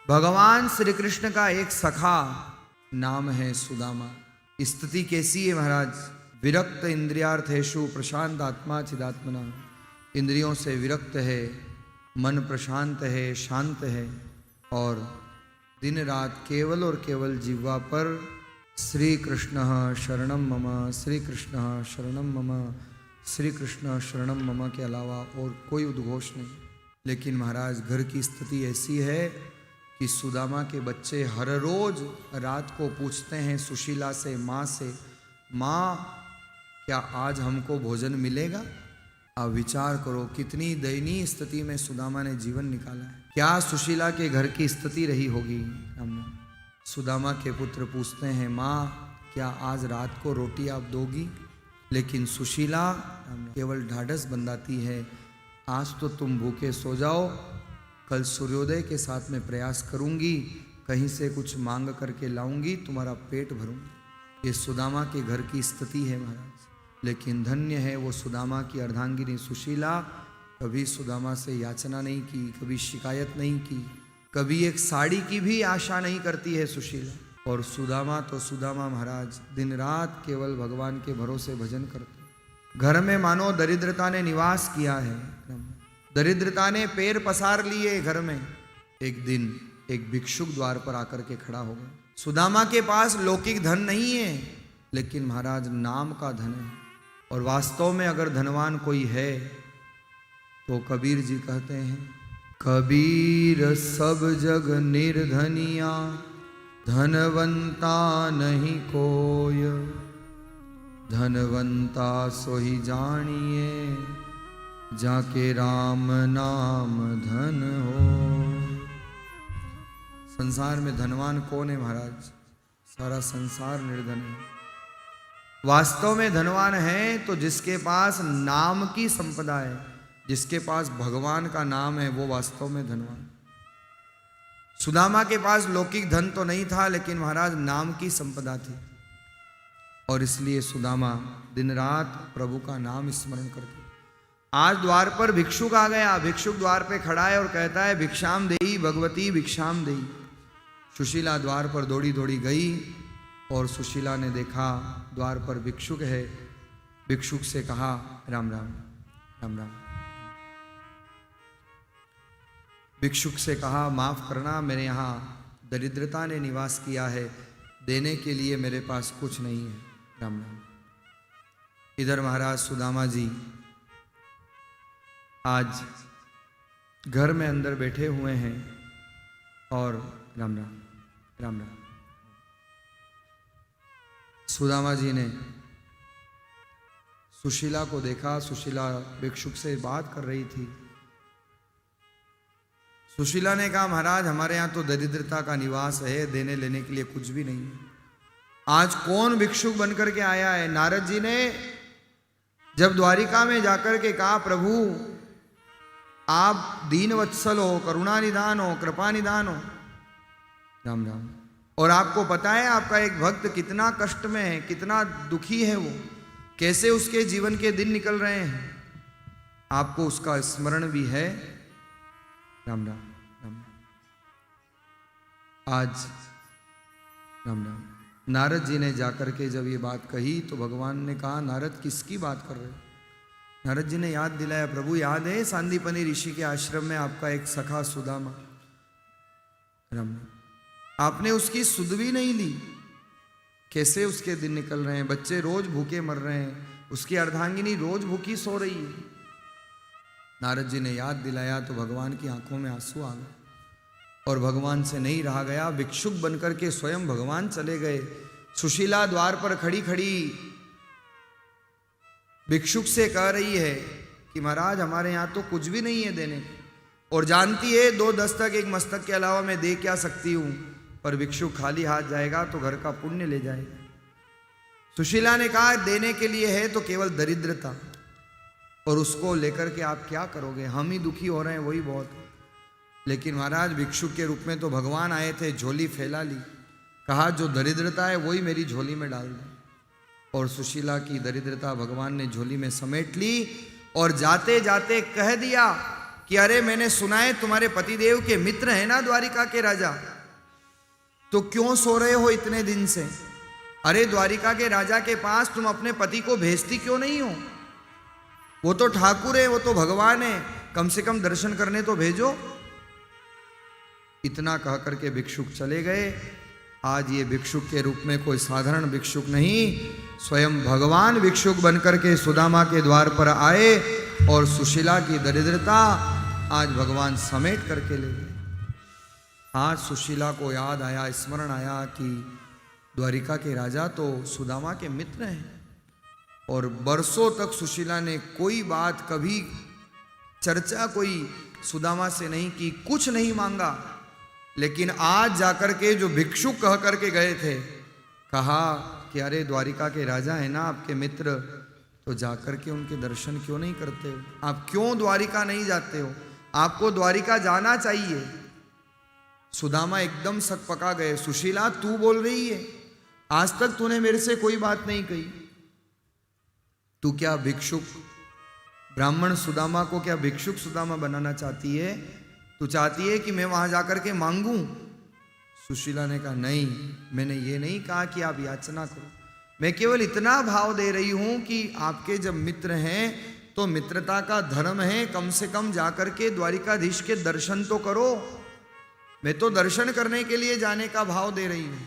भगवान श्री कृष्ण का एक सखा नाम है सुदामा। स्थिति कैसी है महाराज? विरक्त इंद्रियार्थेषु प्रशांत आत्मा चिदात्मना। इंद्रियों से विरक्त है, मन प्रशांत है, शांत है, और दिन रात केवल और केवल जिह्वा पर श्री कृष्ण शरणम मम, श्री कृष्ण शरणम मम, श्री कृष्ण शरणम मम के अलावा और कोई उद्घोष नहीं। लेकिन महाराज घर की स्थिति ऐसी है कि सुदामा के बच्चे हर रोज रात को पूछते हैं सुशीला से, माँ से, माँ क्या आज हमको भोजन मिलेगा? आप विचार करो कितनी दयनीय स्थिति में सुदामा ने जीवन निकाला है। क्या सुशीला के घर की स्थिति रही होगी? सुदामा के पुत्र पूछते हैं, माँ क्या आज रात को रोटी आप दोगी? लेकिन सुशीला केवल ढाढ़स बंधाती है, आज तो तुम भूखे सो जाओ, कल सूर्योदय के साथ में प्रयास करूंगी, कहीं से कुछ मांग करके लाऊंगी, तुम्हारा पेट भरूंगी। ये सुदामा के घर की स्थिति है महाराज। लेकिन धन्य है वो सुदामा की अर्धांगिनी सुशीला, कभी सुदामा से याचना नहीं की, कभी शिकायत नहीं की, कभी एक साड़ी की भी आशा नहीं करती है सुशीला। और सुदामा तो सुदामा महाराज दिन रात केवल भगवान के भरोसे भजन करते। घर में मानो दरिद्रता ने निवास किया है, दरिद्रता ने पैर पसार लिए घर में। एक दिन एक भिक्षुक द्वार पर आकर के खड़ा हो गया। सुदामा के पास लौकिक धन नहीं है, लेकिन महाराज नाम का धन है। और वास्तव में अगर धनवान कोई है तो कबीर जी कहते हैं, कबीर सब जग निर्धनिया, धनवंता नहीं कोय, धनवंता सोही जानिए, जाके राम नाम धन हो। संसार में धनवान कौन है महाराज? सारा संसार निर्धन है। वास्तव में धनवान है तो जिसके पास नाम की संपदा है, जिसके पास भगवान का नाम है, वो वास्तव में धनवान। सुदामा के पास लौकिक धन तो नहीं था, लेकिन महाराज नाम की संपदा थी, और इसलिए सुदामा दिन रात प्रभु का नाम स्मरण करते। आज द्वार पर भिक्षुक आ गया। भिक्षुक द्वार पे खड़ा है और कहता है, भिक्षाम देई भगवती भिक्षाम देई। सुशीला द्वार पर दौड़ी दौड़ी गई और सुशीला ने देखा द्वार पर भिक्षुक है। भिक्षुक से कहा, राम राम राम राम। भिक्षुक से कहा, माफ करना, मेरे यहाँ दरिद्रता ने निवास किया है, देने के लिए मेरे पास कुछ नहीं है, राम राम। इधर महाराज सुदामा जी आज घर में अंदर बैठे हुए हैं और राम राम राम राम। सुदामा जी ने सुशीला को देखा। सुशीला भिक्षुक से बात कर रही थी। सुशीला ने कहा, महाराज हमारे यहाँ तो दरिद्रता का निवास है, देने लेने के लिए कुछ भी नहीं है। आज कौन भिक्षुक बनकर के आया है? नारद जी ने जब द्वारिका में जाकर के कहा, प्रभु आप दीन वत्सल हो, करुणा निधान हो, कृपा निधान हो, राम राम। और आपको पता है आपका एक भक्त कितना कष्ट में है, कितना दुखी है, वो कैसे उसके जीवन के दिन निकल रहे हैं, आपको उसका स्मरण भी है, राम राम राम। आज राम राम। नारद जी ने जाकर के जब ये बात कही तो भगवान ने कहा, नारद किसकी बात कर रहे हो? नारद जी ने याद दिलाया, प्रभु याद है सांदीपनी ऋषि के आश्रम में आपका एक सखा सुदामा, राम राम, आपने उसकी सुध भी नहीं ली, कैसे उसके दिन निकल रहे हैं, बच्चे रोज भूखे मर रहे हैं, उसकी अर्धांगिनी रोज भूखी सो रही है। नारद जी ने याद दिलाया तो भगवान की आंखों में आंसू आ गए और भगवान से नहीं रहा गया। भिक्षुक बनकर के स्वयं भगवान चले गए। सुशीला द्वार पर खड़ी खड़ी भिक्षुक से कह रही है कि महाराज हमारे यहाँ तो कुछ भी नहीं है देने, और जानती है 2 दस्तक 1 मस्तक के अलावा मैं दे क्या सकती हूँ, पर भिक्षुक खाली हाथ जाएगा तो घर का पुण्य ले जाएगा। सुशीला ने कहा, देने के लिए है तो केवल दरिद्रता, और उसको लेकर के आप क्या करोगे, हम ही दुखी हो रहे हैं, वही बहुत। लेकिन महाराज भिक्षुक के रूप में तो भगवान आए थे, झोली फैला ली, कहा जो दरिद्रता है वही मेरी झोली में डाल दो। और सुशीला की दरिद्रता भगवान ने झोली में समेट ली और जाते जाते कह दिया कि अरे मैंने सुना है तुम्हारे पतिदेव के मित्र है ना द्वारिका के राजा, तो क्यों सो रहे हो इतने दिन से? अरे द्वारिका के राजा के पास तुम अपने पति को भेजती क्यों नहीं हो? वो तो ठाकुर है, वो तो भगवान है, कम से कम दर्शन करने तो भेजो। इतना कह करके भिक्षुक चले गए। आज ये भिक्षुक के रूप में कोई साधारण भिक्षुक नहीं, स्वयं भगवान भिक्षुक बनकर के सुदामा के द्वार पर आए और सुशीला की दरिद्रता आज भगवान समेट करके ले गए। आज सुशीला को याद आया, स्मरण आया कि द्वारिका के राजा तो सुदामा के मित्र हैं, और बरसों तक सुशीला ने कोई बात, कभी चर्चा कोई सुदामा से नहीं की, कुछ नहीं मांगा। लेकिन आज जाकर के जो भिक्षुक कह करके गए थे, कहा कि अरे द्वारिका के राजा है ना आपके मित्र, तो जाकर के उनके दर्शन क्यों नहीं करते हो? आप क्यों द्वारिका नहीं जाते हो? आपको द्वारिका जाना चाहिए। सुदामा एकदम सकपका गए। सुशीला तू बोल रही है, आज तक तूने मेरे से कोई बात नहीं कही। तू क्या भिक्षुक ब्राह्मण सुदामा को क्या भिक्षुक सुदामा बनाना चाहती है? तू चाहती है कि मैं वहां जाकर के मांगूं? सुशीला ने कहा नहीं, मैंने ये नहीं कहा कि आप याचना करो, मैं केवल इतना भाव दे रही हूं कि आपके जब मित्र हैं तो मित्रता का धर्म है, कम से कम जाकर के द्वारिकाधीश के दर्शन तो करो। मैं तो दर्शन करने के लिए जाने का भाव दे रही हूं।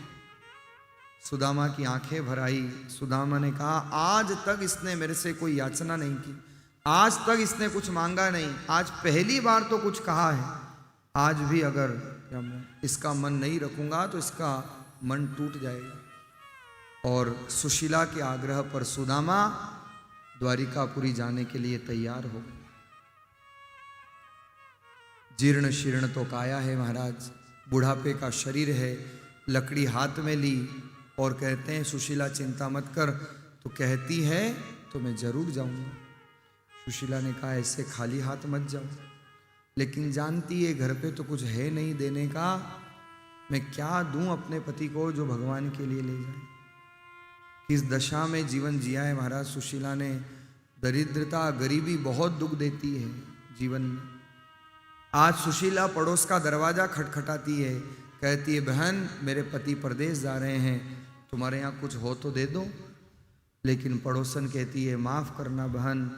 सुदामा की आंखें भर आई। सुदामा ने कहा आज तक इसने मेरे से कोई याचना नहीं की, आज तक इसने कुछ मांगा नहीं, आज पहली बार तो कुछ कहा है। आज भी अगर इसका मन नहीं रखूंगा तो इसका मन टूट जाएगा। और सुशीला के आग्रह पर सुदामा द्वारिकापुरी जाने के लिए तैयार हो गए। जीर्ण शीर्ण तो काया है महाराज, बुढ़ापे का शरीर है, लकड़ी हाथ में ली और कहते हैं सुशीला चिंता मत कर। तो कहती है तो मैं जरूर जाऊंगा। सुशीला ने कहा ऐसे खाली हाथ मत जाओ, लेकिन जानती है घर पे तो कुछ है नहीं देने का, मैं क्या दूं अपने पति को जो भगवान के लिए ले जाए। किस दशा में जीवन जिया है महाराज सुशीला ने। दरिद्रता गरीबी बहुत दुख देती है जीवन में। आज सुशीला पड़ोस का दरवाजा खटखटाती है, कहती है बहन मेरे पति परदेश जा रहे हैं, तुम्हारे यहाँ कुछ हो तो दे दो। लेकिन पड़ोसन कहती है माफ़ करना बहन,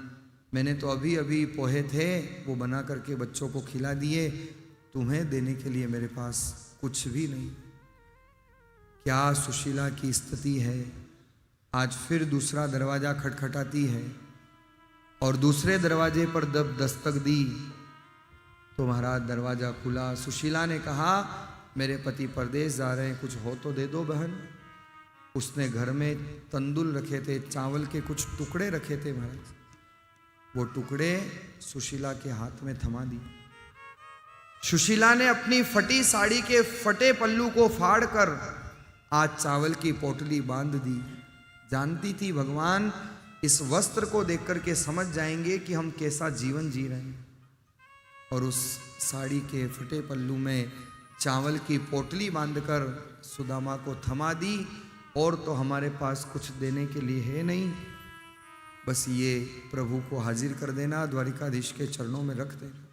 मैंने तो अभी अभी पोहे थे वो बना करके बच्चों को खिला दिए, तुम्हें देने के लिए मेरे पास कुछ भी नहीं। क्या सुशीला की स्थिति है। आज फिर दूसरा दरवाजा खटखटाती है और दूसरे दरवाजे पर जब दस्तक दी तो महाराज दरवाजा खुला। सुशीला ने कहा मेरे पति परदेश जा रहे हैं, कुछ हो तो दे दो बहन। उसने घर में तंदुल रखे थे, चावल के कुछ टुकड़े रखे थे महाराज, वो टुकड़े सुशीला के हाथ में थमा दी। सुशीला ने अपनी फटी साड़ी के फटे पल्लू को फाड़कर आज चावल की पोटली बांध दी। जानती थी भगवान इस वस्त्र को देख करके समझ जाएंगे कि हम कैसा जीवन जी रहे हैं। और उस साड़ी के फटे पल्लू में चावल की पोटली बांधकर सुदामा को थमा दी। और तो हमारे पास कुछ देने के लिए है नहीं, बस ये प्रभु को हाजिर कर देना, द्वारिकाधीश के चरणों में रख देना।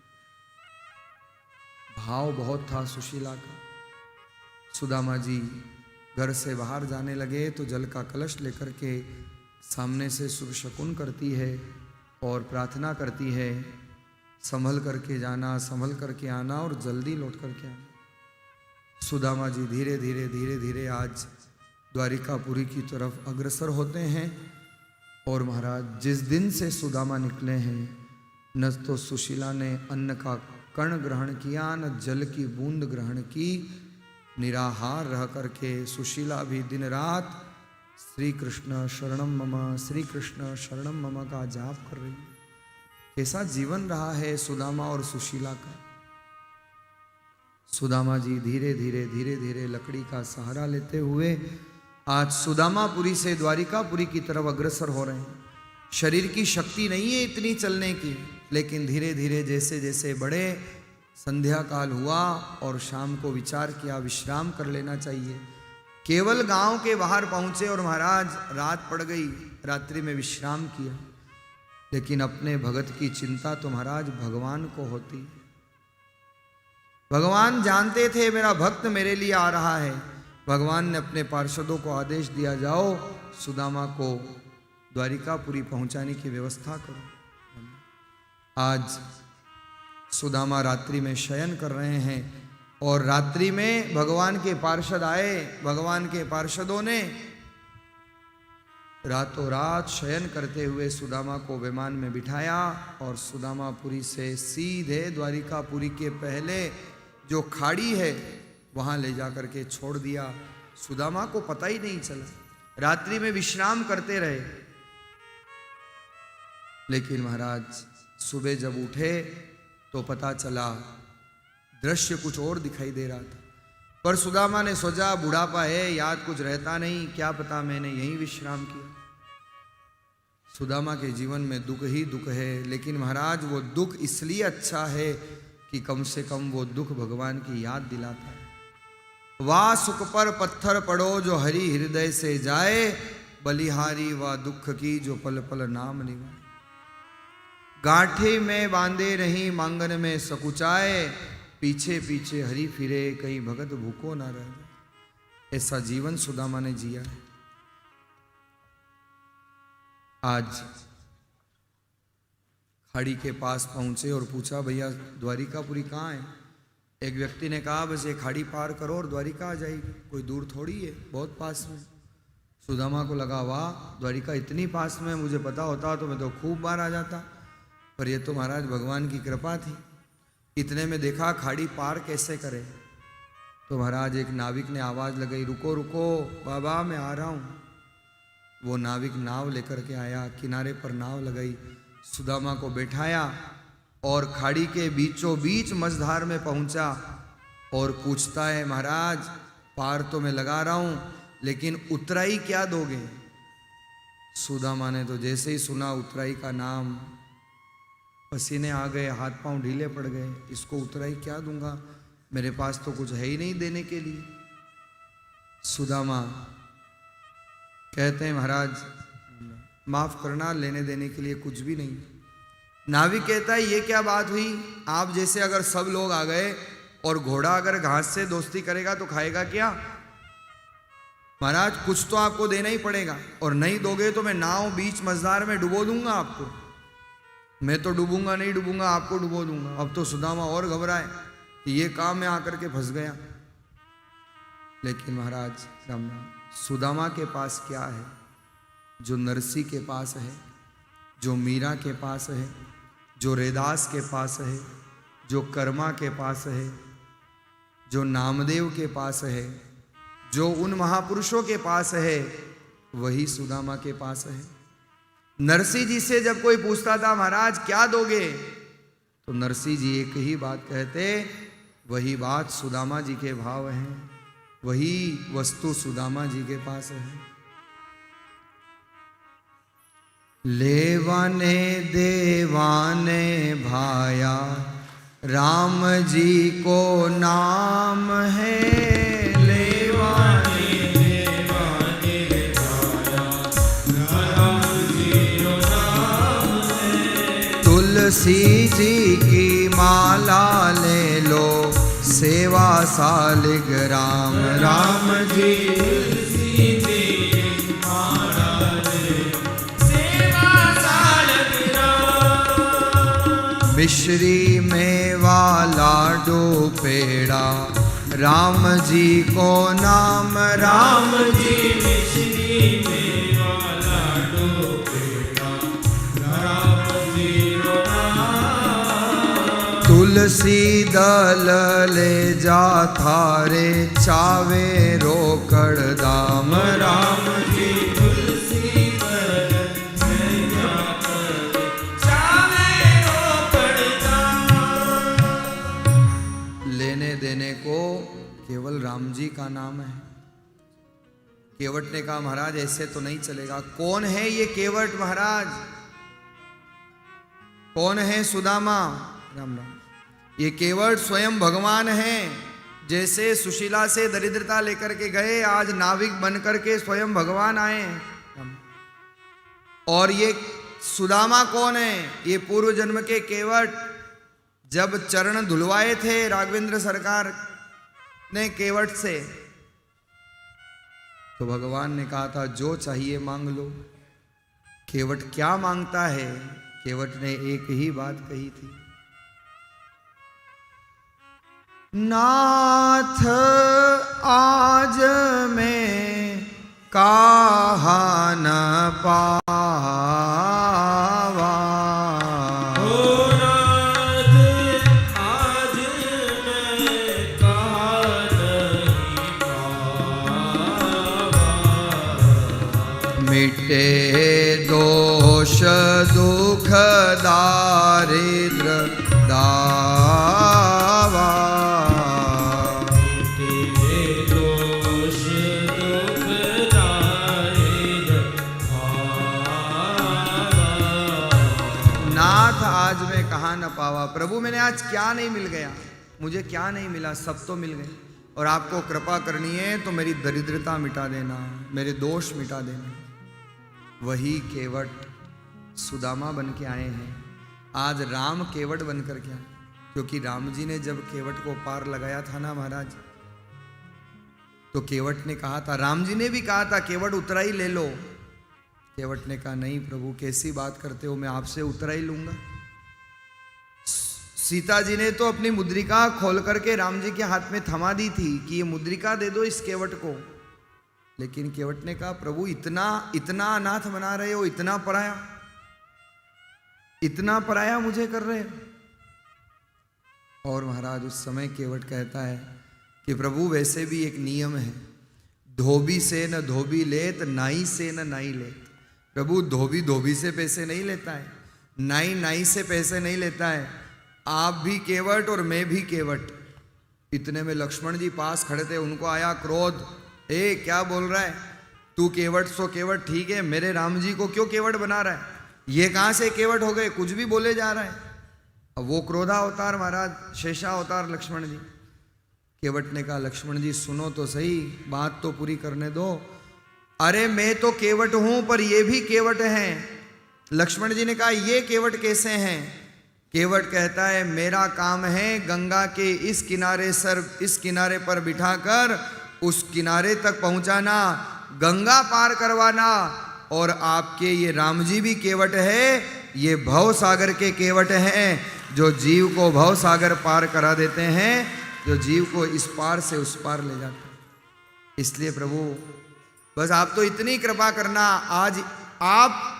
भाव बहुत था सुशीला का। सुदामा जी घर से बाहर जाने लगे तो जल का कलश लेकर के सामने से शुभ शकुन करती है और प्रार्थना करती है संभल करके जाना, संभल करके आना और जल्दी लौट करके आना। सुदामा जी धीरे धीरे धीरे धीरे आज द्वारिकापुरी की तरफ अग्रसर होते हैं। और महाराज जिस दिन से सुदामा निकले हैं न तो सुशीला ने अन्न का कण ग्रहण किया, न जल की बूंद ग्रहण की। निराहार रह करके सुशीला भी दिन रात श्री कृष्ण शरणम मम, श्री कृष्ण शरणम मम का जाप कर रही है। कैसा जीवन रहा है सुदामा और सुशीला का। सुदामा जी धीरे धीरे धीरे धीरे लकड़ी का सहारा लेते हुए आज सुदामापुरी से द्वारिकापुरी की तरफ अग्रसर हो रहे हैं। शरीर की शक्ति नहीं है इतनी चलने की, लेकिन धीरे धीरे जैसे जैसे बड़े, संध्या काल हुआ और शाम को विचार किया विश्राम कर लेना चाहिए। केवल गांव के बाहर पहुंचे और महाराज रात पड़ गई, रात्रि में विश्राम किया। लेकिन अपने भगत की चिंता तो महाराज भगवान को होती। भगवान जानते थे मेरा भक्त मेरे लिए आ रहा है। भगवान ने अपने पार्षदों को आदेश दिया, जाओ सुदामा को द्वारिकापुरी पहुंचाने की व्यवस्था करो। आज सुदामा रात्रि में शयन कर रहे हैं और रात्रि में भगवान के पार्षद आए। भगवान के पार्षदों ने रातों रात शयन करते हुए सुदामा को विमान में बिठाया और सुदामापुरी से सीधे द्वारिकापुरी के पहले जो खाड़ी है वहां ले जाकर के छोड़ दिया। सुदामा को पता ही नहीं चला, रात्रि में विश्राम करते रहे। लेकिन महाराज सुबह जब उठे तो पता चला दृश्य कुछ और दिखाई दे रहा था। पर सुदामा ने सोचा बुढ़ापा है, याद कुछ रहता नहीं, क्या पता मैंने यहीं विश्राम किया। सुदामा के जीवन में दुख ही दुख है, लेकिन महाराज वो दुख इसलिए अच्छा है कि कम से कम वो दुख भगवान की याद दिलाता है। वाह सुख पर पत्थर पड़ो जो हरि हृदय से जाए, बलिहारी व दुख की जो पल पल नाम निभाए। गांठे में बांधे नहीं मांगन में सकुचाए, पीछे पीछे हरि फिरे कहीं भगत भूखो ना रहे। ऐसा जीवन सुदामा ने जिया है। आज खाड़ी के पास पहुंचे और पूछा, भैया द्वारिकापुरी कहाँ है? एक व्यक्ति ने कहा, बस ये खाड़ी पार करो और द्वारिका आ जाएगी, कोई दूर थोड़ी है, बहुत पास में। सुदामा को लगा, वाह द्वारिका इतनी पास में, मुझे पता होता तो मैं तो खूब बार आ जाता। पर ये तो महाराज भगवान की कृपा थी। इतने में देखा खाड़ी पार कैसे करे। तो महाराज एक नाविक ने आवाज लगाई, रुको रुको बाबा मैं आ रहा हूँ। वो नाविक नाव लेकर के आया, किनारे पर नाव लगाई, सुदामा को बैठाया और खाड़ी के बीचों बीच मझधार में पहुंचा और पूछता है, महाराज पार तो मैं लगा रहा हूं, लेकिन उतराई क्या दोगे? सुदामा ने तो जैसे ही सुना उतराई का नाम, पसीने आ गए, हाथ पांव ढीले पड़ गए। इसको उतराई क्या दूंगा, मेरे पास तो कुछ है ही नहीं देने के लिए। सुदामा कहते हैं, महाराज माफ करना, लेने देने के लिए कुछ भी नहीं। नाविक कहता है, ये क्या बात हुई? आप जैसे अगर सब लोग आ गए और घोड़ा अगर घास से दोस्ती करेगा तो खाएगा क्या? महाराज कुछ तो आपको देना ही पड़ेगा, और नहीं दोगे तो मैं नाव बीच मझधार में डुबो दूंगा आपको। मैं तो डूबूंगा नहीं, डूबूंगा आपको डुबो दूंगा। अब तो सुदामा और घबराए कि ये काम में आकर के फंस गया। लेकिन महाराज राम राम, सुदामा के पास क्या है जो नरसी के पास है, जो मीरा के पास है, जो रैदास के पास है, जो कर्मा के पास है, जो नामदेव के पास है, जो उन महापुरुषों के पास है, वही सुदामा के पास है। नरसी जी से जब कोई पूछता था, महाराज क्या दोगे, तो नरसी जी एक ही बात कहते, वही बात सुदामा जी के भाव हैं, वही वस्तु सुदामा जी के पास है। लेवाने देवाने भाया, राम जी को नाम है। लेवाने देवाने भाया, राम जी को नाम है। तुलसी जी की माला ले लो, सेवा सालिग्राम राम जी। तुलसी जी की माला ले लो, सेवा सालिग्राम। मिश्री मेवा लाडू पेड़ा, राम जी को नाम। राम जी मिश्री मेवा लाडू पेड़ा, राम जी को नाम। तुलसी दल ले जा थारे, चावे रोकड़ दाम। राम जी तुलसी दल ले जा थारे, चावे रोकड़ दाम। लेने देने को केवल राम जी का नाम है। केवट ने कहा, महाराज ऐसे तो नहीं चलेगा। कौन है ये केवट महाराज? कौन है सुदामा? राम राम। ये केवट स्वयं भगवान हैं। जैसे सुशीला से दरिद्रता लेकर के गए, आज नाविक बनकर के स्वयं भगवान आए हैं। और ये सुदामा कौन है? ये पूर्व जन्म के केवट, जब चरण धुलवाए थे राघवेंद्र सरकार ने केवट से, तो भगवान ने कहा था जो चाहिए मांग लो। केवट क्या मांगता है? केवट ने एक ही बात कही थी, नाथ आज मैं कहा न पावा। मिटे दोष दुख दारिद्र दावा। मिटे दोष दुख दारिद्र दावा। नाथ आज मैं कहाँ न पावा। प्रभु मैंने आज क्या नहीं मिल गया, मुझे क्या नहीं मिला, सब तो मिल गए। और आपको कृपा करनी है तो मेरी दरिद्रता मिटा देना, मेरे दोष मिटा देना। वही केवट सुदामा बन के आए हैं। आज राम केवट बनकर के आए, क्योंकि राम जी ने जब केवट को पार लगाया था ना महाराज, तो केवट ने कहा था, राम जी ने भी कहा था केवट उतरा ही ले लो। केवट ने कहा नहीं प्रभु कैसी बात करते हो, मैं आपसे उतरा ही लूंगा। सीता जी ने तो अपनी मुद्रिका खोल करके राम जी के हाथ में थमा दी थी कि ये मुद्रिका दे दो इस केवट को। लेकिन केवट ने कहा प्रभु इतना इतना अनाथ बना रहे हो, इतना पराया मुझे कर रहे हो। और महाराज उस समय केवट कहता है कि प्रभु वैसे भी एक नियम है, धोबी से न धोबी लेत, नाई से न नाई लेत। प्रभु धोबी से पैसे नहीं लेता है, नाई से पैसे नहीं लेता है। आप भी केवट और मैं भी केवट। इतने में लक्ष्मण जी पास खड़े थे, उनको आया क्रोध, ए क्या बोल रहा है तू, केवट सो केवट ठीक है, मेरे राम जी को क्यों केवट बना रहा है, ये कहां से केवट हो गए, कुछ भी बोले जा रहा है। अब वो क्रोधा अवतार महाराज, शेषा अवतार लक्ष्मण जी। केवट ने कहा लक्ष्मण जी सुनो तो सही, बात तो पूरी करने दो। अरे मैं तो केवट हूं पर ये भी केवट हैं। लक्ष्मण जी ने कहा ये केवट कैसे हैं? केवट कहता है मेरा काम है गंगा के इस किनारे पर बिठाकर उस किनारे तक पहुंचाना, गंगा पार करवाना। और आपके ये राम जी भी केवट है, ये भव सागर के केवट हैं, जो जीव को भव सागर पार करा देते हैं, जो जीव को इस पार से उस पार ले जाते हैं। इसलिए प्रभु बस आप तो इतनी कृपा करना, आज आप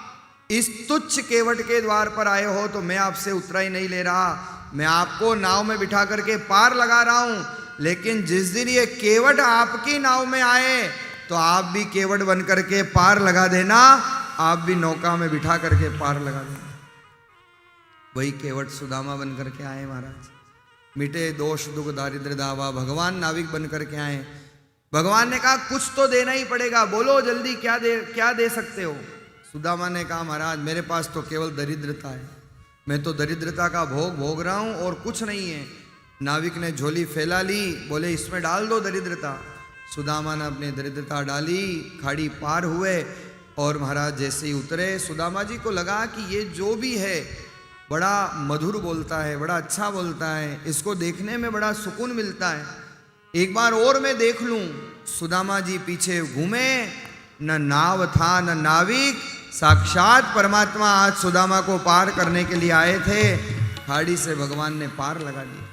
इस तुच्छ केवट के द्वार पर आए हो तो मैं आपसे उतरा ही नहीं ले रहा, मैं आपको नाव में बिठा करके पार लगा रहा हूं। लेकिन जिस दिन ये केवट आपकी नाव में आए तो आप भी केवट बन करके पार लगा देना, आप भी नौका में बिठा करके पार लगा देना। वही केवट सुदामा बन करके आए महाराज। मिटे दोष दुख दारिद्र दावा, भगवान नाविक बन करके आए। भगवान ने कहा कुछ तो देना ही पड़ेगा, बोलो जल्दी क्या दे सकते हो। सुदामा ने कहा महाराज मेरे पास तो केवल दरिद्रता है, मैं तो दरिद्रता का भोग रहा हूं और कुछ नहीं है। नाविक ने झोली फैला ली, बोले इसमें डाल दो दरिद्रता। सुदामा ने अपनी दरिद्रता डाली, खाड़ी पार हुए और महाराज जैसे ही उतरे, सुदामा जी को लगा कि ये जो भी है बड़ा मधुर बोलता है, बड़ा अच्छा बोलता है, इसको देखने में बड़ा सुकून मिलता है, एक बार और मैं देख लूं। सुदामा जी पीछे घूमे, न नाव था न नाविक, साक्षात परमात्मा आज सुदामा को पार करने के लिए आए थे। खाड़ी से भगवान ने पार लगा दिया,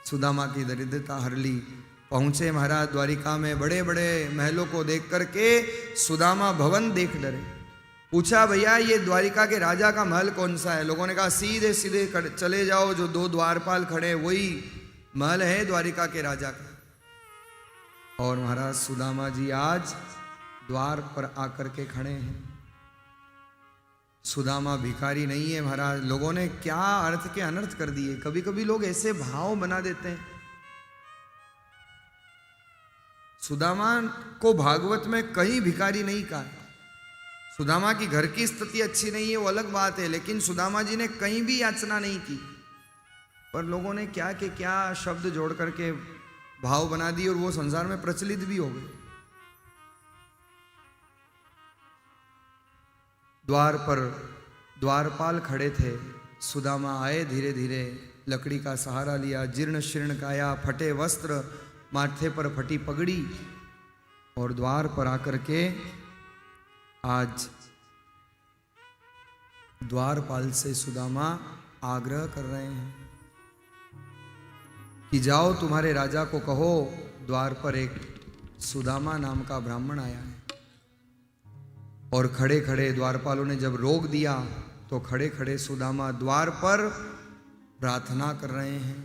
सुदामा की दरिद्रता हर ली। पहुंचे महाराज द्वारिका में, बड़े बड़े महलों को देख करके सुदामा भवन देख डरे। पूछा भैया ये द्वारिका के राजा का महल कौन सा है? लोगों ने कहा सीधे सीधे चले जाओ, जो दो द्वारपाल खड़े वही महल है द्वारिका के राजा का। और महाराज सुदामा जी आज द्वार पर आकर के खड़े हैं। सुदामा भिखारी नहीं है महाराज। लोगों ने क्या अर्थ के अनर्थ कर दिए। कभी कभी लोग ऐसे भाव बना देते हैं। सुदामा को भागवत में कहीं भिखारी नहीं कहा। सुदामा की घर की स्थिति अच्छी नहीं है वो अलग बात है, लेकिन सुदामा जी ने कहीं भी याचना नहीं की। पर लोगों ने क्या के क्या शब्द जोड़ करके भाव बना दिए और वो संसार में प्रचलित भी हो गए। द्वार पर द्वारपाल खड़े थे। सुदामा आए, धीरे धीरे लकड़ी का सहारा लिया, जीर्ण शीर्ण काया, फटे वस्त्र, माथे पर फटी पगड़ी, और द्वार पर आकर के आज द्वारपाल से सुदामा आग्रह कर रहे हैं कि जाओ तुम्हारे राजा को कहो द्वार पर एक सुदामा नाम का ब्राह्मण आया है। और खड़े खड़े द्वारपालों ने जब रोक दिया तो खड़े खड़े सुदामा द्वार पर प्रार्थना कर रहे हैं,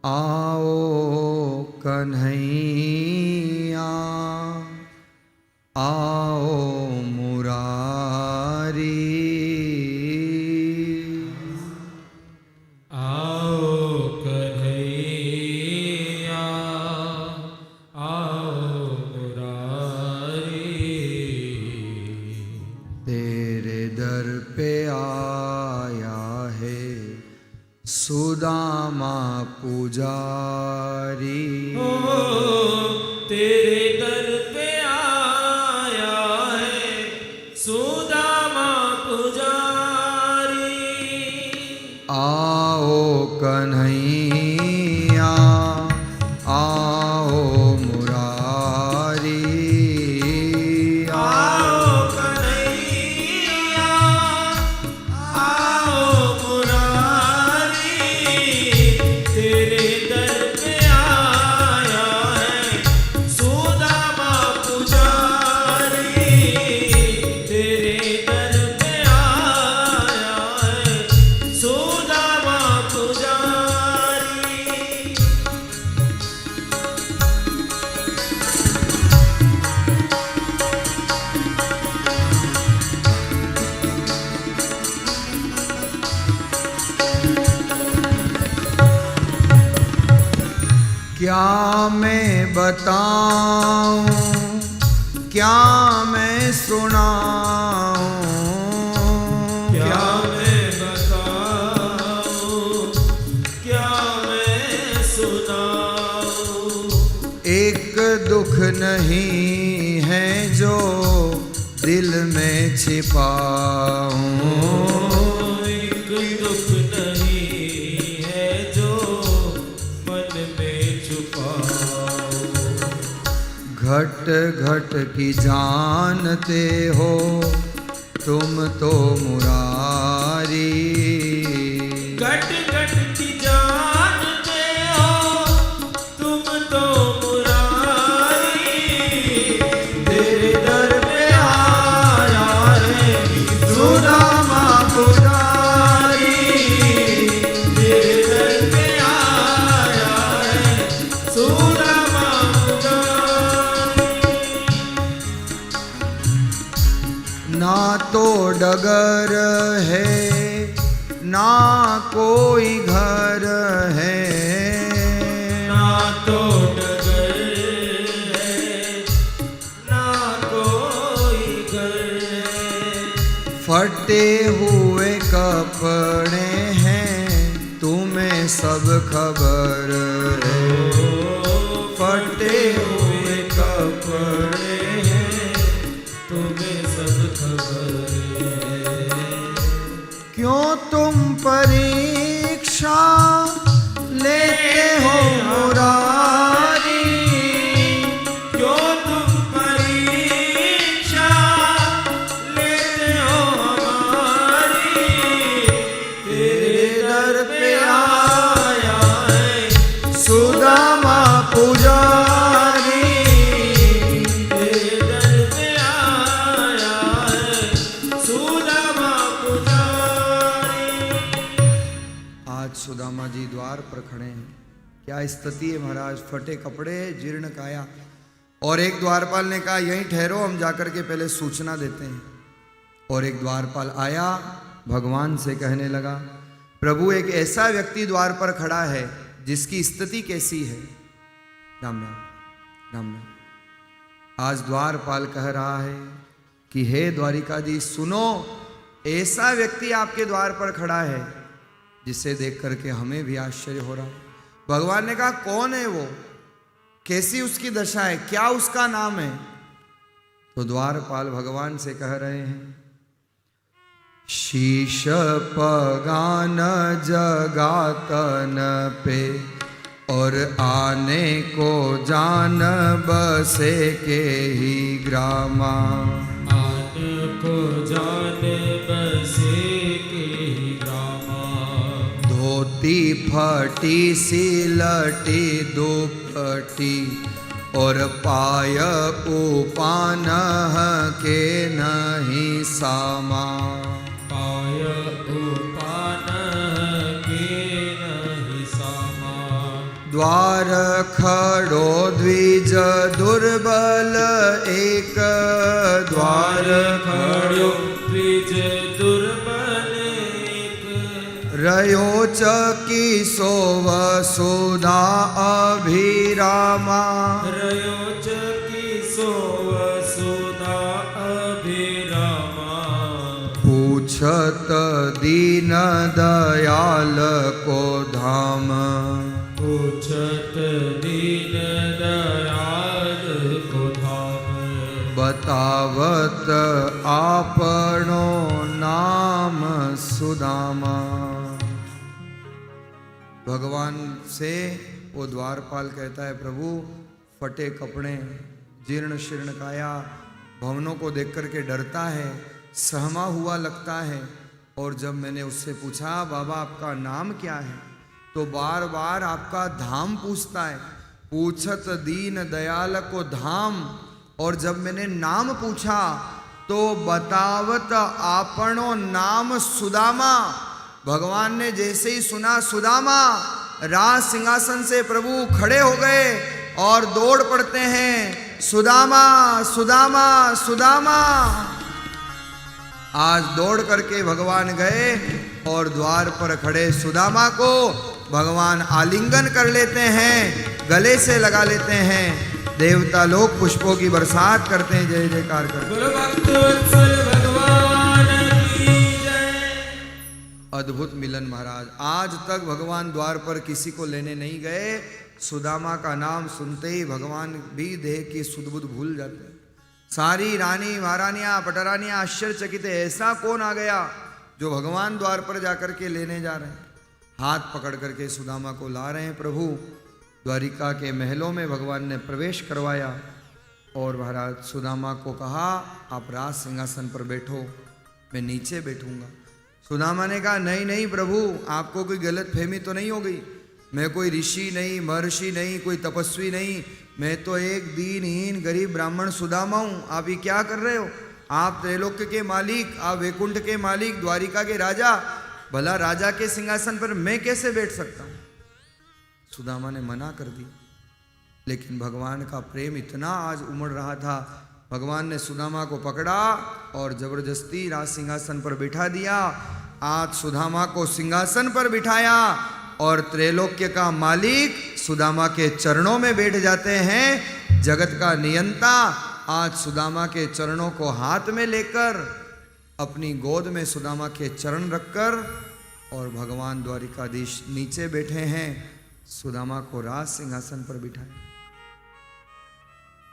आओ कन्हैया आओ मुरारी, सुदामा पुजारी। ओ तेरे दर पे आया है सुदामा पुजारी। आओ कन्हैया आओ मुरारी, क्या मैं बताऊं, क्या मैं सुनाऊं, क्या मैं बताऊं, क्या मैं सुनाऊं। एक दुख नहीं है जो दिल में छिपाऊं, एक दुख नहीं है जो मन में छुपाऊं। घट घट की जानते हो तुम तो मुरारी, घट घट की जानते हो तुम तो मुरारी। तेरे दर पे आया है सुदामा पुजारी, तेरे दर पे आया है सुदामा पुजारी। ना तो डगर है ना कोई घर है, ना तो डगर है ना कोई घर है। फटे हुए कपड़े हैं तुम्हें सब खबर है, फटे हुए कपड़े हैं तुम्हें सब खबर है। क्यों तुम परीक्षा लेते हो मुरारी, क्यों तुम परीक्षा लेते हो हमारी। तेरे दर पे आया है सुदामा पुजारी, तेरे दर पे आया है सुदामा पुजारी। आज सुदामा जी द्वार पर खड़े हैं। क्या स्थिति है महाराज, फटे कपड़े, जीर्ण काया। और एक द्वारपाल ने कहा यहीं ठहरो, हम जाकर के पहले सूचना देते हैं। और एक द्वारपाल आया, भगवान से कहने लगा, प्रभु एक ऐसा व्यक्ति द्वार पर खड़ा है जिसकी स्थिति कैसी है। राम राम राम राम। आज द्वारपाल कह रहा है कि हे द्वारिकाधीश सुनो, ऐसा व्यक्ति आपके द्वार पर खड़ा है जिसे देख करके हमें भी आश्चर्य हो रहा है। भगवान ने कहा कौन है वो, कैसी उसकी दशा है, क्या उसका नाम है। तो द्वारपाल भगवान से कह रहे हैं शीश पगान जगातन पे और आने को जान बसे के ही ग्रामा। आने को जान बसे के ही ग्रामा। धोती फटी सिलटी दुपटी और पाय उपान के नहीं सामा। पाय उपान के नहीं सामा। द्वार खड़ो द्विज दुर्बल एक। द्वार खड़ो द्विज दुर्बल एक। रयो चकी सोव सुधा अभिरामा। रयो चकी सोव सुधा अभिरामा। पूछत दीन दयाल को धाम। पूछत दीन दयाल को धाम। बतावत आपनो नाम सुदामा। भगवान से वो द्वारपाल कहता है, प्रभु फटे कपड़े, जीर्ण शीर्ण काया, भवनों को देख करके डरता है, सहमा हुआ लगता है। और जब मैंने उससे पूछा बाबा आपका नाम क्या है, तो बार बार आपका धाम पूछता है। पूछत दीन दयाल को धाम। और जब मैंने नाम पूछा तो बतावत आपनो नाम सुदामा। भगवान ने जैसे ही सुना सुदामा, राज सिंहासन से प्रभु खड़े हो गए और दौड़ पड़ते हैं, सुदामा सुदामा सुदामा। आज दौड़ करके भगवान गए और द्वार पर खड़े सुदामा को भगवान आलिंगन कर लेते हैं, गले से लगा लेते हैं। देवता लोग पुष्पों की बरसात करते हैं, जय जयकार करते हैं। भक्त वत्सल भगवान की जय। अद्भुत मिलन महाराज। आज तक भगवान द्वार पर किसी को लेने नहीं गए। सुदामा का नाम सुनते ही भगवान भी देह की सुध-बुध भूल जाते। सारी रानी महारानियां पटरानियां आश्चर्यचकित, ऐसा कौन आ गया जो भगवान द्वार पर जाकर के लेने जा रहे हैं। हाथ पकड़ करके सुदामा को ला रहे हैं प्रभु। द्वारिका के महलों में भगवान ने प्रवेश करवाया और महाराज सुदामा को कहा आप राज सिंहासन पर बैठो, मैं नीचे बैठूंगा। सुदामा ने कहा नहीं नहीं प्रभु, आपको कोई गलत फहमी तो नहीं हो गई। मैं कोई ऋषि नहीं, महर्षि नहीं, कोई तपस्वी नहीं, मैं तो एक दीनहीन गरीब ब्राह्मण सुदामा हूँ। आप ये क्या कर रहे हो? आप त्रैलोक्य के मालिक, आप वैकुंठ के मालिक, द्वारिका के राजा, भला राजा के सिंहासन पर मैं कैसे बैठ सकता हूँ? सुदामा ने मना कर दी। लेकिन भगवान का प्रेम इतना आज उमड़ रहा था, भगवान ने सुदामा को पकड़ा और जबरदस्ती राज सिंहासन पर बिठा दिया। आज सुदामा को सिंहासन पर बिठाया और त्रैलोक्य का मालिक सुदामा के चरणों में बैठ जाते हैं। जगत का नियंता आज सुदामा के चरणों को हाथ में लेकर अपनी गोद में सुदामा के चरण रखकर और भगवान द्वारिकाधीश नीचे बैठे हैं, सुदामा को राज सिंहासन पर बिठाए।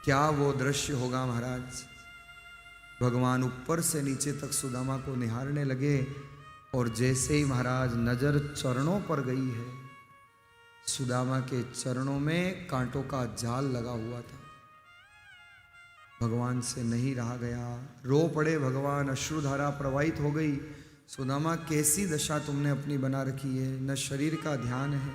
क्या वो दृश्य होगा महाराज? भगवान ऊपर से नीचे तक सुदामा को निहारने लगे और जैसे ही महाराज नजर चरणों पर गई है, सुदामा के चरणों में कांटों का जाल लगा हुआ था। भगवान से नहीं रहा गया, रो पड़े भगवान, अश्रुधारा प्रवाहित हो गई। सुदामा कैसी दशा तुमने अपनी बना रखी है, न शरीर का ध्यान है,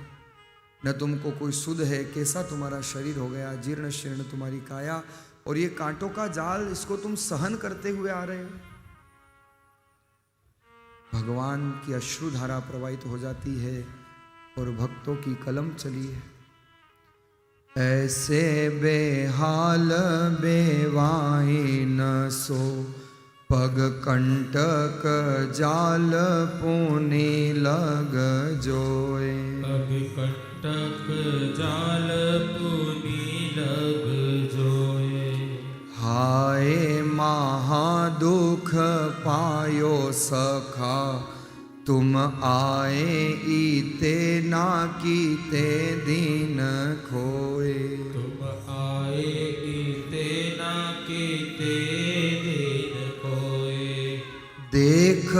न तुमको कोई सुध है, कैसा तुम्हारा शरीर हो गया, जीर्ण शीर्ण तुम्हारी काया, और ये कांटों का जाल, इसको तुम सहन करते हुए आ रहे हो। भगवान की अश्रुधारा प्रवाहित हो जाती है और भक्तों की कलम चली है। ऐसे बेहाल बेवाई न सो, पग कंटक जाल पुनि लग जोए। पग कंटक जाल पुनि लग जोए। हाय महादुख पायो सखा, तुम आए इते ना कीते दीन खोए। तुम आए इते ना कीते दीन खोए। देख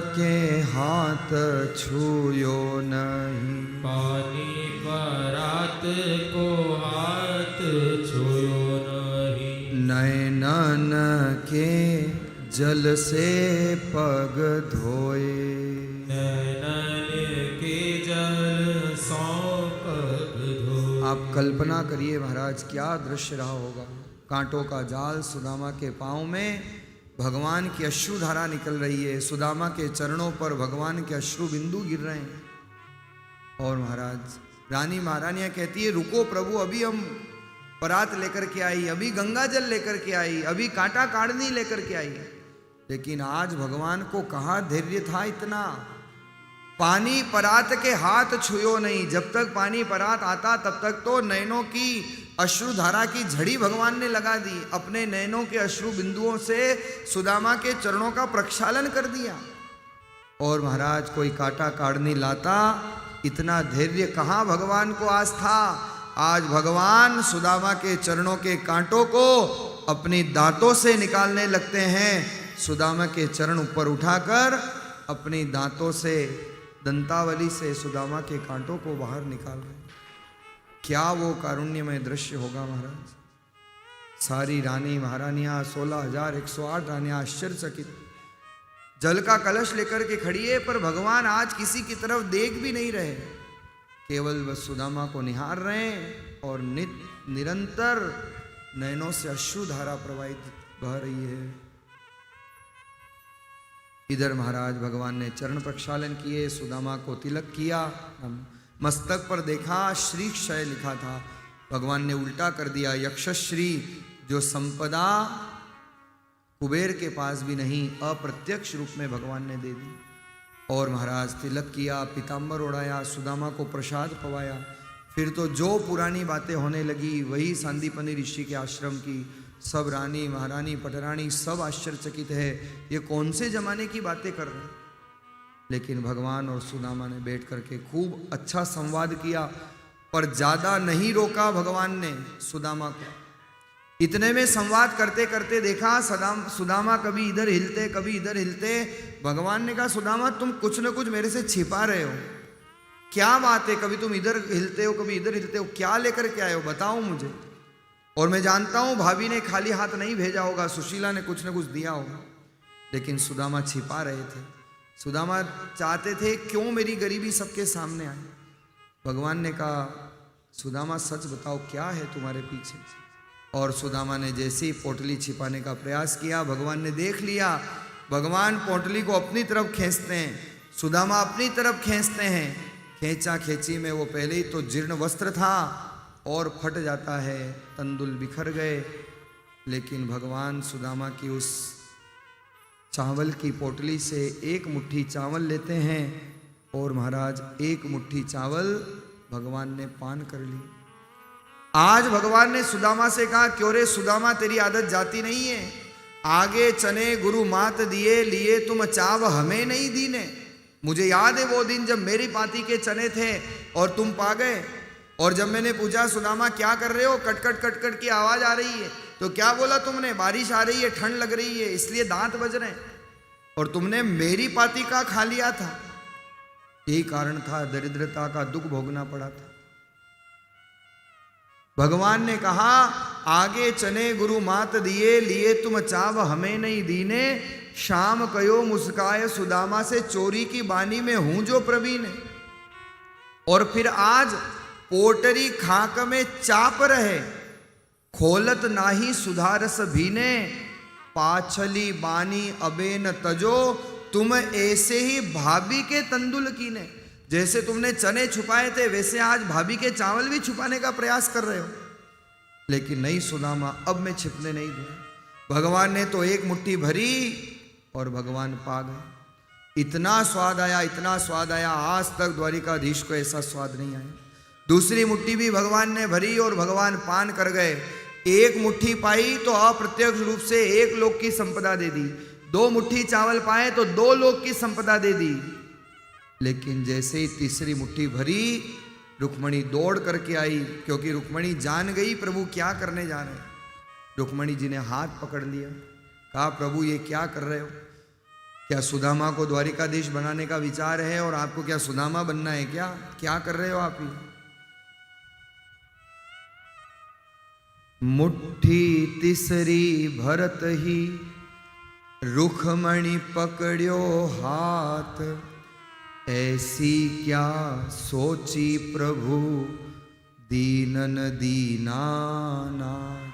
के हाथ छुयो नहीं, पानी परात को हाथ छुयो नहीं, नयनन के जल से पग धोए, नैनन के जल सौ पग धोए। आप कल्पना करिए महाराज क्या दृश्य रहा होगा। कांटों का जाल सुदामा के पांव में, भगवान की अश्रुधारा निकल रही है, सुदामा के चरणों पर भगवान के अश्रु बिंदु गिर रहे हैं। और महाराज रानी महारानियां कहती है रुको प्रभु, अभी हम परात लेकर के आई, अभी गंगा जल लेकर के आई, अभी कांटा काढ़नी लेकर के आई। लेकिन आज भगवान को कहाँ धैर्य था इतना। पानी परात के हाथ छुयो नहीं, जब तक पानी परात आता तब तक तो नयनों की अश्रुधारा की झड़ी भगवान ने लगा दी, अपने नयनों के अश्रु बिंदुओं से सुदामा के चरणों का प्रक्षालन कर दिया। और महाराज कोई कांटा काढ़नी लाता, इतना धैर्य कहाँ भगवान को आज था। आज भगवान सुदामा के चरणों के कांटों को अपनी दांतों से निकालने लगते हैं। सुदामा के चरण ऊपर उठाकर अपनी दांतों से, दंतावली से सुदामा के कांटों को बाहर निकाल रहे। क्या वो कारुण्यमय दृश्य होगा महाराज। सारी रानी महारानियां 16,108 रानियां आश्चर्यचकित, जल का कलश लेकर के खड़ी है, पर भगवान आज किसी की तरफ देख भी नहीं रहे, केवल बस सुदामा को निहार रहे हैं। और निरंतर नयनों से अश्रुधारा प्रवाहित बह रही है। इधर महाराज भगवान ने चरण प्रक्षालन किए, सुदामा को तिलक किया, मस्तक पर देखा श्रीक्षय लिखा था, भगवान ने उल्टा कर दिया। यक्षश्री जो संपदा कुबेर के पास भी नहीं, अप्रत्यक्ष रूप में भगवान ने दे दी। और महाराज तिलक किया, पीताम्बर ओढ़ाया, सुदामा को प्रसाद पवाया। फिर तो जो पुरानी बातें होने लगी वही सांदीपनी ऋषि के आश्रम की। सब रानी महारानी पटरानी सब आश्चर्यचकित है, ये कौन से जमाने की बातें कर रहे हैं। लेकिन भगवान और सुदामा ने बैठ करके खूब अच्छा संवाद किया, पर ज्यादा नहीं रोका भगवान ने सुदामा को। इतने में संवाद करते करते देखा सुदामा कभी इधर हिलते कभी इधर हिलते। भगवान ने कहा सुदामा तुम कुछ न कुछ मेरे से छिपा रहे हो, क्या बात है, कभी तुम इधर हिलते हो कभी इधर हिलते हो, क्या लेकर के आए हो बताओ मुझे। और मैं जानता हूं भाभी ने खाली हाथ नहीं भेजा होगा, सुशीला ने कुछ न कुछ दिया होगा। लेकिन सुदामा छिपा रहे थे। सुदामा चाहते थे क्यों मेरी गरीबी सबके सामने आए। भगवान ने कहा सुदामा सच बताओ क्या है तुम्हारे पीछे। और सुदामा ने जैसे ही पोटली छिपाने का प्रयास किया, भगवान ने देख लिया। भगवान पोटली को अपनी तरफ खींचते हैं, सुदामा अपनी तरफ खींचते हैं। खींचा खींची में वो पहले ही तो जीर्ण वस्त्र था और फट जाता है, तंदुल बिखर गए। लेकिन भगवान सुदामा की उस चावल की पोटली से एक मुट्ठी चावल लेते हैं और महाराज एक मुट्ठी चावल भगवान ने पान कर ली। आज भगवान ने सुदामा से कहा क्यों रे सुदामा तेरी आदत जाती नहीं है, आगे चने गुरु मात दिए लिए तुम चाव हमें नहीं दीने। मुझे याद है वो दिन जब मेरी पाती के चने थे और तुम पा गए। और जब मैंने पूछा सुदामा क्या कर रहे हो, कटकट कटकट की आवाज आ रही है, तो क्या बोला तुमने, बारिश आ रही है ठंड लग रही है इसलिए दांत बज रहे हैं। और तुमने मेरी पाती का खा लिया था, यही कारण था दरिद्रता का दुख भोगना पड़ा था। भगवान ने कहा आगे चने गुरु मात दिए लिए तुम चाव हमें नहीं दीने। शाम कयो मुस्काए सुदामा से चोरी की बानी में हूं जो प्रवीण। और फिर आज पोटरी खाक में चाप रहे, खोलत नाही सुधारस भीने। पाछली बानी अबेन तजो, तुम ऐसे ही भाभी के तंदुल कीने। जैसे तुमने चने छुपाए थे वैसे आज भाभी के चावल भी छुपाने का प्रयास कर रहे हो। लेकिन नहीं सुदामा, अब मैं छिपने नहीं दूंगा। भगवान ने तो एक मुट्ठी भरी और भगवान पा गए। इतना स्वाद आया, इतना स्वाद आया, आज तक द्वारिकाधीश को ऐसा स्वाद नहीं आया। दूसरी मुट्ठी भी भगवान ने भरी और भगवान पान कर गए। एक मुट्ठी पाई तो अप्रत्यक्ष रूप से एक लोक की संपदा दे दी, दो मुट्ठी चावल पाए तो दो लोक की संपदा दे दी। लेकिन जैसे ही तीसरी मुट्ठी भरी, रुक्मणी दौड़ करके आई, क्योंकि रुक्मणी जान गई प्रभु क्या करने जा रहे हैं। रुक्मणी जी ने हाथ पकड़ लिया, कहा प्रभु ये क्या कर रहे हो, क्या सुदामा को द्वारिकाधीश बनाने का विचार है और आपको क्या सुदामा बनना है क्या? क्या कर रहे हो आप ही? मुट्ठी तीसरी भरत ही रुखमणि पकड़ियो हाथ, ऐसी क्या सोची प्रभु दीनन दीनानाथ।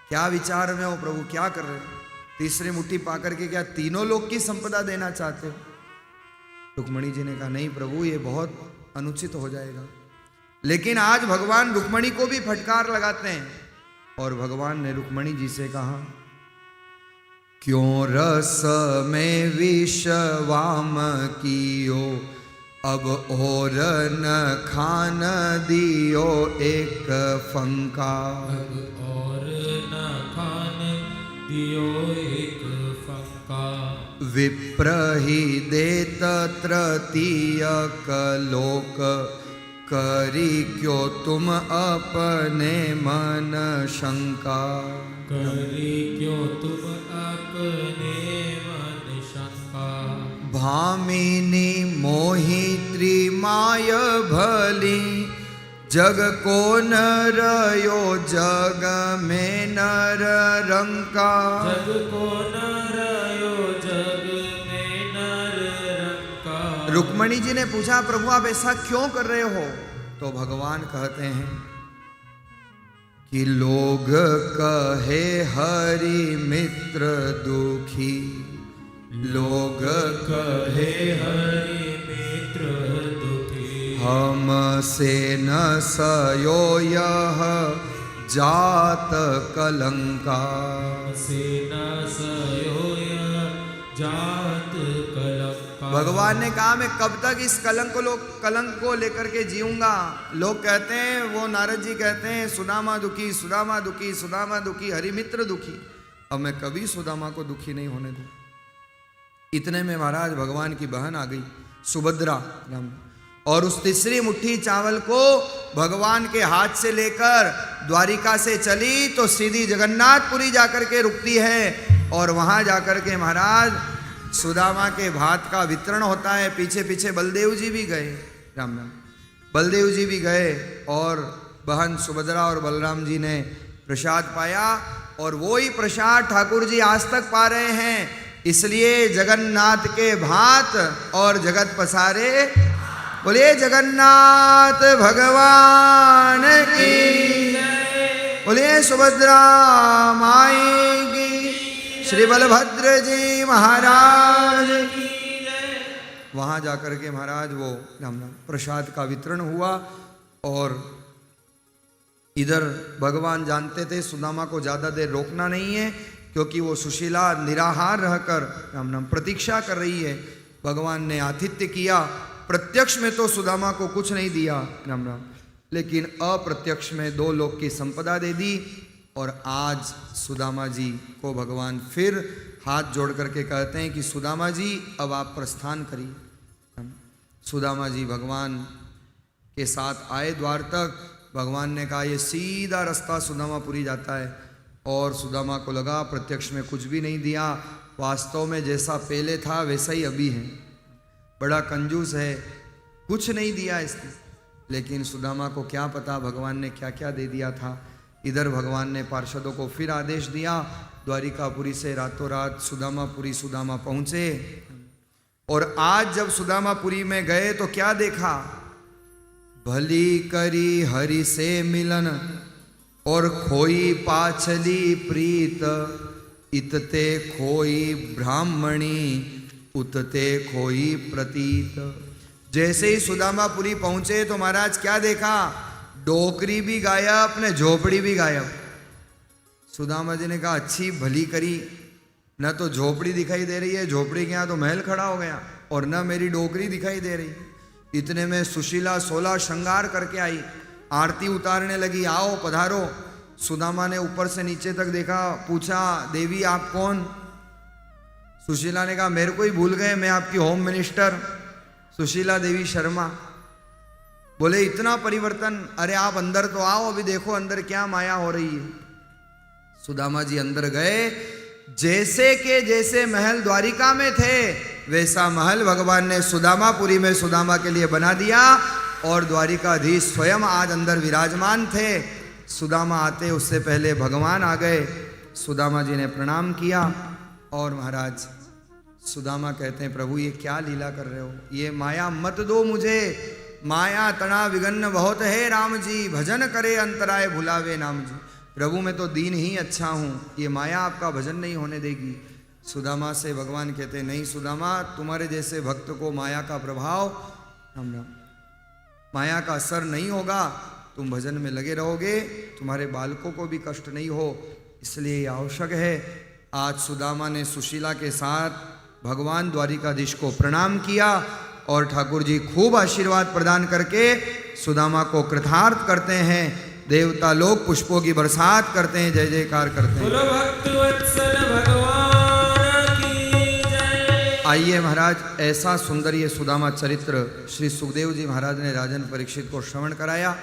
क्या विचार में हो प्रभु, क्या कर रहे हो? तीसरी मुट्ठी पाकर के क्या तीनों लोग की संपदा देना चाहते हो? रुक्मणी जी ने कहा नहीं प्रभु, ये बहुत अनुचित हो जाएगा। लेकिन आज भगवान रुक्मणी को भी फटकार लगाते हैं और भगवान ने रुक्मणी जी से कहा, क्यों रस में विष वाम कियो, अब और न खान दियो एक फंका। अब और न खान दियो एक फंका। विप्र ही देत तृतीयक लोक, करी क्यों तुम अपने मन शंका। करी क्यों तुम अपने मन शंका। भामिनी मोहि त्रिमाय भली, जग को नरयो जग में नर रंका। जग को नरयो जग में नर रंका। रुक्मणी जी ने पूछा प्रभु आप ऐसा क्यों कर रहे हो? तो भगवान कहते हैं कि लोग कहे हरि मित्र दुखी, लोग कहे हरि मित्र दुखी। हम से न सयो यह जात कलंका। से न सयो यह जात कलंका। भगवान ने कहा मैं कब तक इस कलंक को लेकर के जीऊंगा। लोग कहते हैं, वो नारद जी कहते हैं सुदामा दुखी, सुदामा दुखी, सुदामा दुखी, हरिमित्र दुखी। अब मैं कभी सुदामा को दुखी नहीं होने दूं। इतने में महाराज भगवान की बहन आ गई सुभद्रा राम, और उस तीसरी मुट्ठी चावल को भगवान के हाथ से लेकर द्वारिका से चली तो सीधी जगन्नाथपुरी जाकर के रुकती है और वहां जाकर के महाराज सुदामा के भात का वितरण होता है। पीछे पीछे बलदेव जी भी गए, राम राम, बलदेव जी भी गए और बहन सुभद्रा और बलराम जी ने प्रसाद पाया और वो ही प्रसाद ठाकुर जी आज तक पा रहे हैं। इसलिए जगन्नाथ के भात और जगत पसारे, बोलिए जगन्नाथ भगवान की, बोलिए सुभद्रा माई की, श्री बलभद्र जी महाराज की। वहां जाकर के महाराज वो प्रसाद का वितरण हुआ और इधर भगवान जानते थे सुदामा को ज्यादा देर रोकना नहीं है, क्योंकि वो सुशीला निराहार रहकर राम नाम प्रतीक्षा कर रही है। भगवान ने आतिथ्य किया, प्रत्यक्ष में तो सुदामा को कुछ नहीं दिया राम राम, लेकिन अप्रत्यक्ष में 2 लोक की संपदा दे दी। और आज सुदामा जी को भगवान फिर हाथ जोड़ करके कहते हैं कि सुदामा जी अब आप प्रस्थान करिए। सुदामा जी भगवान के साथ आए द्वार तक। भगवान ने कहा ये सीधा रास्ता सुदामापुरी जाता है, और सुदामा को लगा प्रत्यक्ष में कुछ भी नहीं दिया, वास्तव में जैसा पहले था वैसा ही अभी है, बड़ा कंजूस है, कुछ नहीं दिया इसने। लेकिन सुदामा को क्या पता भगवान ने क्या क्या दे दिया था। इधर भगवान ने पार्षदों को फिर आदेश दिया, द्वारिकापुरी से रातों रात सुदामापुरी सुदामा पहुँचे। और आज जब सुदामापुरी में गए तो क्या देखा, भली करी हरि से मिलन और खोई पाछली प्रीत, इतते खोई ब्राह्मणी उतते खोई प्रतीत। जैसे ही सुदामापुरी पहुंचे तो महाराज क्या देखा, डोकरी भी गायब ने झोपड़ी भी गायब। सुदामा जी ने कहा अच्छी भली करी, न तो झोपड़ी दिखाई दे रही है, झोपड़ी के यहाँ तो महल खड़ा हो गया, और न मेरी डोकरी दिखाई दे रही। इतने में सुशीला 16 श्रृंगार करके आई, आरती उतारने लगी, आओ पधारो। सुदामा ने ऊपर से नीचे तक देखा, पूछा देवी आप कौन? सुशीला ने कहा मेरे को ही भूल गए, मैं आपकी होम मिनिस्टर सुशीला देवी शर्मा। बोले इतना परिवर्तन, अरे आप अंदर तो आओ, अभी देखो अंदर क्या माया हो रही है। सुदामा जी अंदर गए, जैसे के जैसे महल द्वारिका में थे वैसा महल भगवान ने सुदामापुरी में सुदामा के लिए बना दिया और द्वारिकाधीश स्वयं आज अंदर विराजमान थे। सुदामा आते उससे पहले भगवान आ गए। सुदामा जी ने प्रणाम किया और महाराज सुदामा कहते हैं प्रभु ये क्या लीला कर रहे हो, ये माया मत दो मुझे, माया तना विगन्न बहुत है राम जी, भजन करे अंतराय भुलावे नाम जी। प्रभु मैं तो दीन ही अच्छा हूँ, ये माया आपका भजन नहीं होने देगी। सुदामा से भगवान कहते हैं नहीं सुदामा, तुम्हारे जैसे भक्त को माया का प्रभाव राम राम माया का असर नहीं होगा, तुम भजन में लगे रहोगे, तुम्हारे बालकों को भी कष्ट नहीं हो, इसलिए आवश्यक है। आज सुदामा ने सुशीला के साथ भगवान द्वारिकाधीश को प्रणाम किया और ठाकुर जी खूब आशीर्वाद प्रदान करके सुदामा को कृतार्थ करते हैं। देवता लोग पुष्पों की बरसात करते हैं, जय जयकार करते हैं। बोलो भक्त वत्सल भगवान की जय। आइए महाराज, ऐसा सुंदर ये सुदामा चरित्र श्री सुखदेव जी महाराज ने राजन परीक्षित को श्रवण कराया।